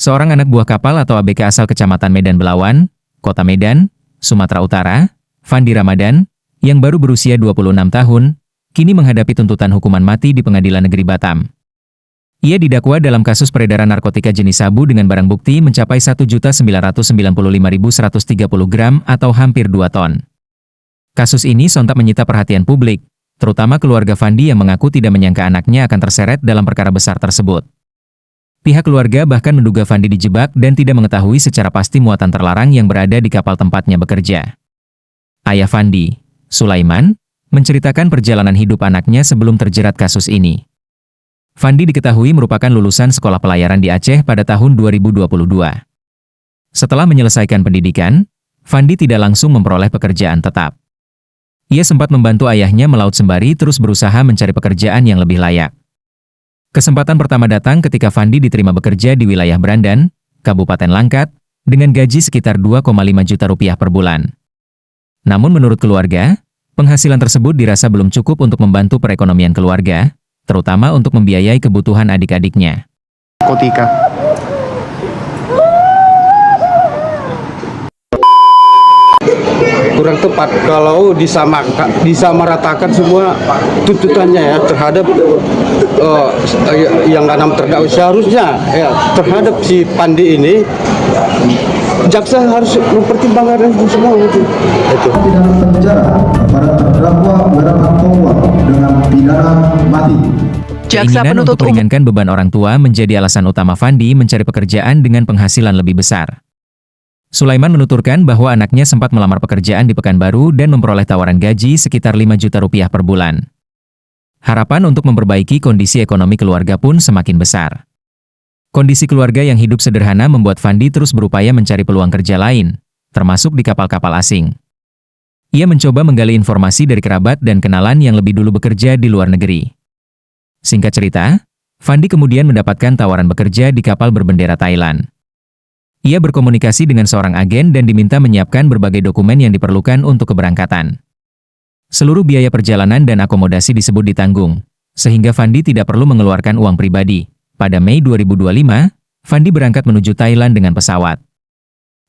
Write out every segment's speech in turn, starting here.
seorang anak buah kapal atau ABK asal Kecamatan Medan Belawan, Kota Medan, Sumatera Utara, Fandi Ramadan, yang baru berusia 26 tahun, kini menghadapi tuntutan hukuman mati di Pengadilan Negeri Batam. Ia didakwa dalam kasus peredaran narkotika jenis sabu dengan barang bukti mencapai 1.995.130 gram atau hampir 2 ton. Kasus ini sontak menyita perhatian publik, terutama keluarga Fandi yang mengaku tidak menyangka anaknya akan terseret dalam perkara besar tersebut. Pihak keluarga bahkan menduga Fandi dijebak dan tidak mengetahui secara pasti muatan terlarang yang berada di kapal tempatnya bekerja. Ayah Fandi, Sulaiman, menceritakan perjalanan hidup anaknya sebelum terjerat kasus ini. Fandi diketahui merupakan lulusan sekolah pelayaran di Aceh pada tahun 2022. Setelah menyelesaikan pendidikan, Fandi tidak langsung memperoleh pekerjaan tetap. Ia sempat membantu ayahnya melaut sembari terus berusaha mencari pekerjaan yang lebih layak. Kesempatan pertama datang ketika Fandi diterima bekerja di wilayah Brandan, Kabupaten Langkat, dengan gaji sekitar 2,5 juta rupiah per bulan. Namun menurut keluarga, penghasilan tersebut dirasa belum cukup untuk membantu perekonomian keluarga, terutama untuk membiayai kebutuhan adik-adiknya. Narkotika. Kurang tepat kalau disamaratakan semua tuntutannya ya terhadap yang 6 terdakwa. Seharusnya ya terhadap si Fandi ini jaksa harus mempertimbangkan itu semua itu. Dalam penjara para terdakwa berat dengan pidana mati. Keinginan untuk meringankan beban orang tua menjadi alasan utama Fandi mencari pekerjaan dengan penghasilan lebih besar. Sulaiman menuturkan bahwa anaknya sempat melamar pekerjaan di Pekanbaru dan memperoleh tawaran gaji sekitar 5 juta rupiah per bulan. Harapan untuk memperbaiki kondisi ekonomi keluarga pun semakin besar. Kondisi keluarga yang hidup sederhana membuat Fandi terus berupaya mencari peluang kerja lain, termasuk di kapal-kapal asing. Ia mencoba menggali informasi dari kerabat dan kenalan yang lebih dulu bekerja di luar negeri. Singkat cerita, Fandi kemudian mendapatkan tawaran bekerja di kapal berbendera Thailand. Ia berkomunikasi dengan seorang agen dan diminta menyiapkan berbagai dokumen yang diperlukan untuk keberangkatan. Seluruh biaya perjalanan dan akomodasi disebut ditanggung, sehingga Fandi tidak perlu mengeluarkan uang pribadi. Pada Mei 2025, Fandi berangkat menuju Thailand dengan pesawat.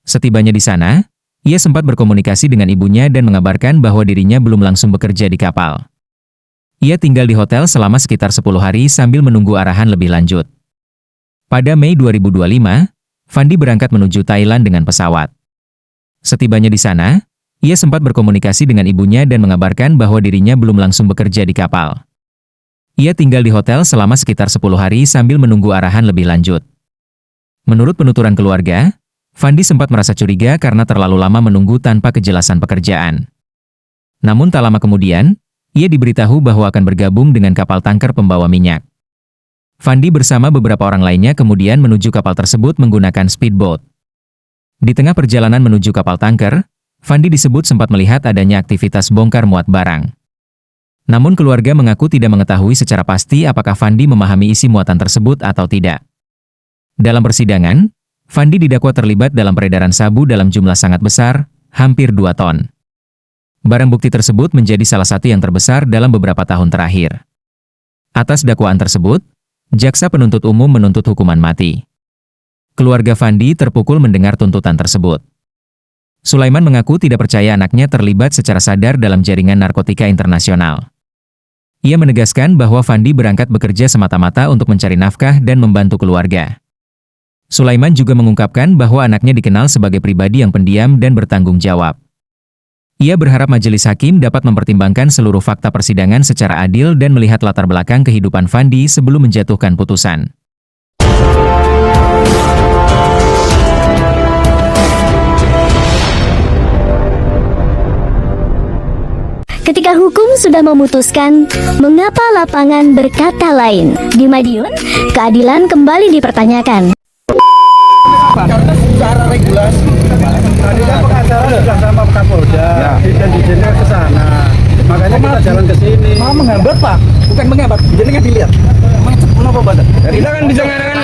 Setibanya di sana, ia sempat berkomunikasi dengan ibunya dan mengabarkan bahwa dirinya belum langsung bekerja di kapal. Ia tinggal di hotel selama sekitar 10 hari sambil menunggu arahan lebih lanjut. Pada Mei 2025, Fandi berangkat menuju Thailand dengan pesawat. Setibanya di sana, ia sempat berkomunikasi dengan ibunya dan mengabarkan bahwa dirinya belum langsung bekerja di kapal. Ia tinggal di hotel selama sekitar 10 hari sambil menunggu arahan lebih lanjut. Menurut penuturan keluarga, Fandi sempat merasa curiga karena terlalu lama menunggu tanpa kejelasan pekerjaan. Namun tak lama kemudian, ia diberitahu bahwa akan bergabung dengan kapal tanker pembawa minyak. Fandi bersama beberapa orang lainnya kemudian menuju kapal tersebut menggunakan speedboat. Di tengah perjalanan menuju kapal tanker, Fandi disebut sempat melihat adanya aktivitas bongkar muat barang. Namun keluarga mengaku tidak mengetahui secara pasti apakah Fandi memahami isi muatan tersebut atau tidak. Dalam persidangan, Fandi didakwa terlibat dalam peredaran sabu dalam jumlah sangat besar, hampir 2 ton. Barang bukti tersebut menjadi salah satu yang terbesar dalam beberapa tahun terakhir. Atas dakwaan tersebut, jaksa penuntut umum menuntut hukuman mati. Keluarga Fandi terpukul mendengar tuntutan tersebut. Sulaiman mengaku tidak percaya anaknya terlibat secara sadar dalam jaringan narkotika internasional. Ia menegaskan bahwa Fandi berangkat bekerja semata-mata untuk mencari nafkah dan membantu keluarga. Sulaiman juga mengungkapkan bahwa anaknya dikenal sebagai pribadi yang pendiam dan bertanggung jawab. Ia berharap majelis hakim dapat mempertimbangkan seluruh fakta persidangan secara adil dan melihat latar belakang kehidupan Fandi sebelum menjatuhkan putusan. Ketika hukum sudah memutuskan, mengapa lapangan berkata lain? Di Madiun, keadilan kembali dipertanyakan. Karena secara regulasi tadi kan pengacara sudah sama Kapolda dan izinnya ke sana, makanya kita jalan ke sini. Mau menghambat Pak, bukan menghambat, jadi nggak dilihat. Macet kenapa badan? Kita kan bisa ngadakan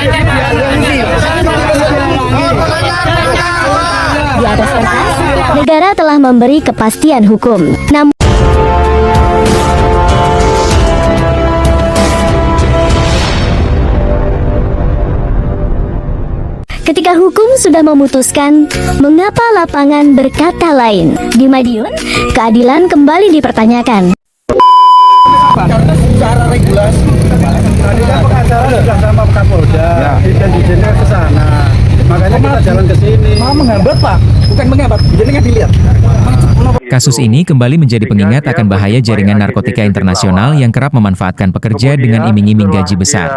Di atas kertas, negara telah memberi kepastian hukum. Namun Ketika hukum sudah memutuskan, mengapa lapangan berkata lain? Di Madiun, keadilan kembali dipertanyakan. Karena secara regulasi tadi kan pengacara sudah sama Kapolda, izin-izinnya ke sana. Makanya kita jalan ke sini. Mau menghambat Pak, bukan menghambat. Jadi nggak dilihat. Kasus ini kembali menjadi pengingat akan bahaya jaringan narkotika internasional yang kerap memanfaatkan pekerja dengan iming-iming gaji besar.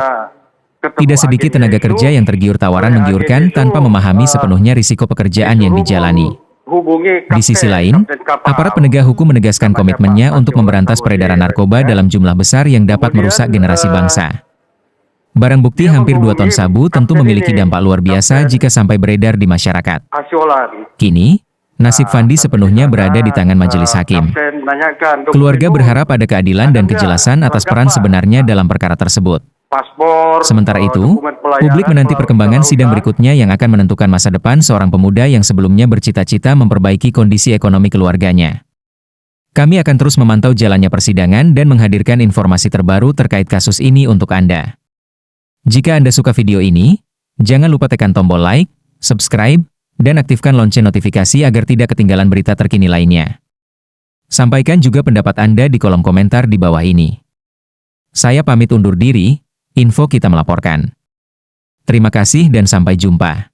Tidak sedikit tenaga kerja yang tergiur tawaran menggiurkan tanpa memahami sepenuhnya risiko pekerjaan yang dijalani. Di sisi lain, aparat penegak hukum menegaskan komitmennya untuk memberantas peredaran narkoba dalam jumlah besar yang dapat merusak generasi bangsa. Barang bukti hampir 2 ton sabu tentu memiliki dampak luar biasa jika sampai beredar di masyarakat. Kini, nasib Fandi sepenuhnya berada di tangan majelis hakim. Keluarga berharap ada keadilan dan kejelasan atas peran sebenarnya dalam perkara tersebut. Sementara itu, publik menanti perkembangan sidang berikutnya yang akan menentukan masa depan seorang pemuda yang sebelumnya bercita-cita memperbaiki kondisi ekonomi keluarganya. Kami akan terus memantau jalannya persidangan dan menghadirkan informasi terbaru terkait kasus ini untuk Anda. Jika Anda suka video ini, jangan lupa tekan tombol like, subscribe, dan aktifkan lonceng notifikasi agar tidak ketinggalan berita terkini lainnya. Sampaikan juga pendapat Anda di kolom komentar di bawah ini. Saya pamit undur diri, Info Kita melaporkan. Terima kasih dan sampai jumpa.